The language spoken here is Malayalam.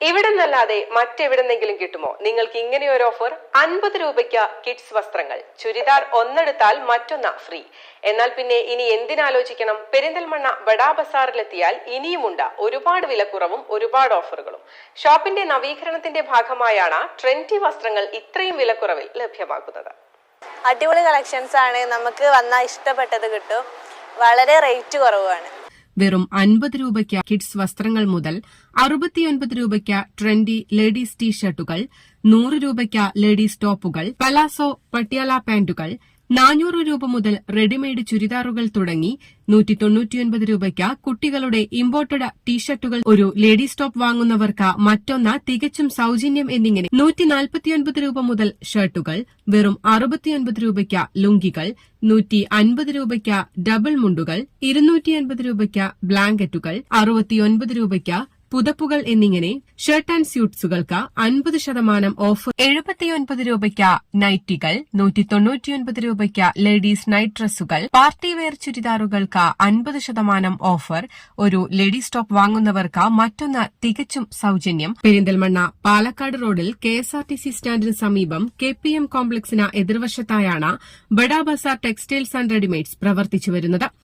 ഇവിടെ നിന്നല്ലാതെ മറ്റെവിടെന്നെങ്കിലും കിട്ടുമോ നിങ്ങൾക്ക് ഇങ്ങനെയൊരു ഓഫർ? 50 രൂപയ്ക്ക് കിഡ്സ് വസ്ത്രങ്ങൾ, ചുരിദാർ ഒന്നെടുത്താൽ മറ്റൊന്ന് ഫ്രീ. എന്നാൽ പിന്നെ ഇനി എന്തിനാലോചിക്കണം? പെരിന്തൽമണ്ണ ബഡാ ബസാറിലെത്തിയാൽ ഇനിയുമുണ്ട് ഒരുപാട് വിലക്കുറവും ഒരുപാട് ഓഫറുകളും. ഷോപ്പിന്റെ നവീകരണത്തിന്റെ ഭാഗമായാണ് ട്രെൻഡി വസ്ത്രങ്ങൾ ഇത്രയും വിലക്കുറവിൽ ലഭ്യമാക്കുന്നത്. അടിപൊളി കളക്ഷൻസ് ആണ്, നമുക്ക് വന്നാൽ ഇഷ്ടപ്പെട്ടത് കിട്ടും, വളരെ റേറ്റ് കുറവാണ്. വെറും 50 രൂപയ്ക്ക് കിഡ്സ് വസ്ത്രങ്ങൾ മുതൽ 69 രൂപയ്ക്ക് ട്രെൻഡി ലേഡീസ് ടീഷർട്ടുകൾ, 100 രൂപയ്ക്ക് ലേഡീസ് ടോപ്പുകൾ, പലാസോ പട്യാല പാന്റുകൾ, 400 രൂപ മുതൽ റെഡിമെയ്ഡ് ചുരിദാറുകൾ തുടങ്ങി 199 രൂപയ്ക്ക് കുട്ടികളുടെ ഇമ്പോർട്ടഡ് ടീഷർട്ടുകൾ, ഒരു ലേഡീസ് ടോപ്പ് വാങ്ങുന്നവർക്ക് മറ്റൊന്ന് തികച്ചും സൌജന്യം എന്നിങ്ങനെ 149 രൂപ മുതൽ ഷർട്ടുകൾ, വെറും 69 രൂപയ്ക്ക് ലുങ്കികൾ, 150 രൂപയ്ക്ക് ഡബിൾ മുണ്ടുകൾ, 280 രൂപയ്ക്ക് ബ്ലാങ്കറ്റുകൾ, 69 രൂപയ്ക്ക് പുതപ്പുകൾ എന്നിങ്ങനെ ഷർട്ട് ആൻഡ് സ്യൂട്ട്സുകൾക്ക് 50% ഓഫർ, 79 രൂപയ്ക്ക് നൈറ്റികൾ, 199 രൂപയ്ക്ക് ലേഡീസ് നൈറ്റ് ഡ്രസ്സുകൾ, പാർട്ടി വെയർ ചുരിദാറുകൾക്ക് 50% ഓഫർ, ഒരു ലേഡീസ് ടോപ്പ് വാങ്ങുന്നവർക്ക് മറ്റൊന്ന് തികച്ചും സൌജന്യം. പെരിന്തൽമണ്ണ പാലക്കാട് റോഡിൽ KSRTC സ്റ്റാൻഡിന് സമീപം KPM കോംപ്ലക്സിന് എതിർവശത്തായാണ് Bada Bazaar textiles and readymades പ്രവർത്തിച്ചു വരുന്നത്.